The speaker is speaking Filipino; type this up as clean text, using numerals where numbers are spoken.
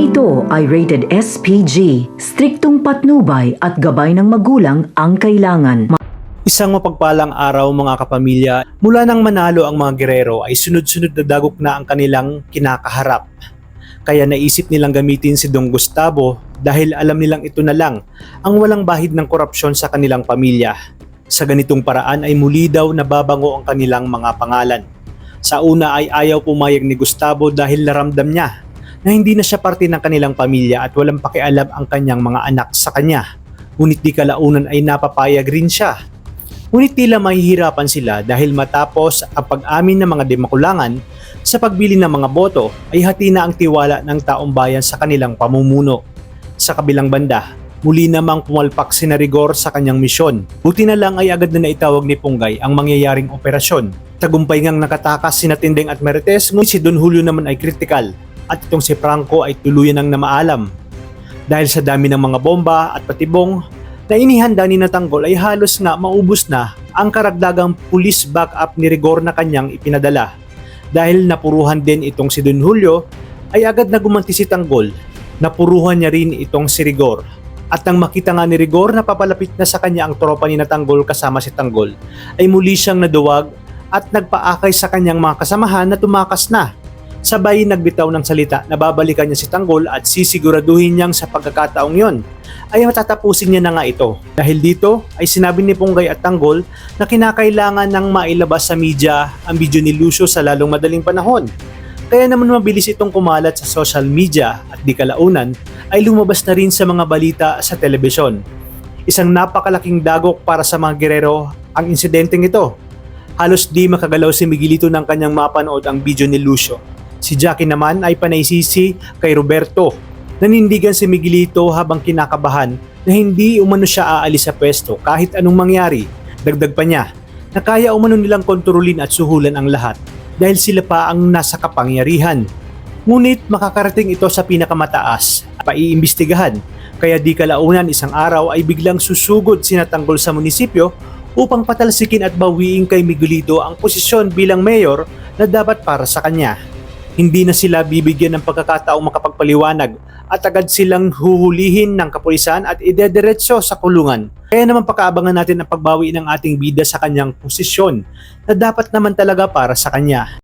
Ito ay rated SPG, striktong patnubay at gabay ng magulang ang kailangan. Isang mapagpalang araw mga kapamilya, mula nang manalo ang mga gerero ay sunod-sunod na dagok na ang kanilang kinakaharap. Kaya naisip nilang gamitin si Dong Gustavo dahil alam nilang ito na lang ang walang bahid ng korupsyon sa kanilang pamilya. Sa ganitong paraan ay muli daw nababango ang kanilang mga pangalan. Sa una ay ayaw pumayag ni Gustavo dahil naramdam niya na hindi na siya parte ng kanilang pamilya at walang pakialam ang kanyang mga anak sa kanya. Ngunit di kalaunan ay napapayag rin siya. Ngunit tila mahihirapan sila dahil matapos ang pag-amin ng mga demakulangan sa pagbili ng mga boto ay hati na ang tiwala ng taong bayan sa kanilang pamumuno. Sa kabilang banda, muli namang pumalpak si Rigor sa kanyang misyon. Buti na lang ay agad na naitawag ni Punggay ang mangyayaring operasyon. Tagumpay ngang nakatakas si Tindeng at Marites, ngunit si Don Julio naman ay kritikal at itong si Franco ay tuluyan ng namaalam. Dahil sa dami ng mga bomba at patibong na inihanda ni Tanggol ay halos nga maubos na ang karagdagang police backup ni Rigor na kanyang ipinadala. Dahil napuruhan din itong si Don Julio ay agad na gumanti si Tanggol. Napuruhan niya rin itong si Rigor. At nang makita nga ni Rigor na papalapit na sa kanya ang tropa ni Tanggol kasama si Tanggol ay muli siyang naduwag at nagpaakay sa kanyang mga kasamahan na tumakas na. Sabay nagbitaw ng salita na babalikan niya si Tanggol at sisiguraduhin niyang sa pagkakataong yon ay matatapusin niya na nga ito. Dahil dito ay sinabi ni Punggay at Tanggol na kinakailangan ng mailabas sa media ang video ni Lucio sa lalong madaling panahon. Kaya naman mabilis itong kumalat sa social media at di kalaunan ay lumabas na rin sa mga balita sa telebisyon. Isang napakalaking dagok para sa mga gerero ang insidenteng ito. Halos di makagalaw si Miguelito ng kanyang mapanood ang video ni Lucio. Si Jackie naman ay panaysisi kay Roberto. Nanindigan si Miguelito habang kinakabahan na hindi umano siya aalis sa pwesto kahit anong mangyari. Dagdag pa niya na kaya umano nilang kontrolin at suhulan ang lahat dahil sila pa ang nasa kapangyarihan. Ngunit makakarating ito sa pinakamataas at paiimbestigahan. Kaya di kalaunan isang araw ay biglang susugod si Tanggol sa munisipyo upang patalsikin at bawiin kay Miguelito ang posisyon bilang mayor na dapat para sa kanya. Hindi na sila bibigyan ng pagkakataong makapagpaliwanag at agad silang huhulihin ng kapulisan at idediretso sa kulungan. Kaya naman pakaabangan natin ang pagbawi ng ating bida sa kanyang posisyon na dapat naman talaga para sa kanya.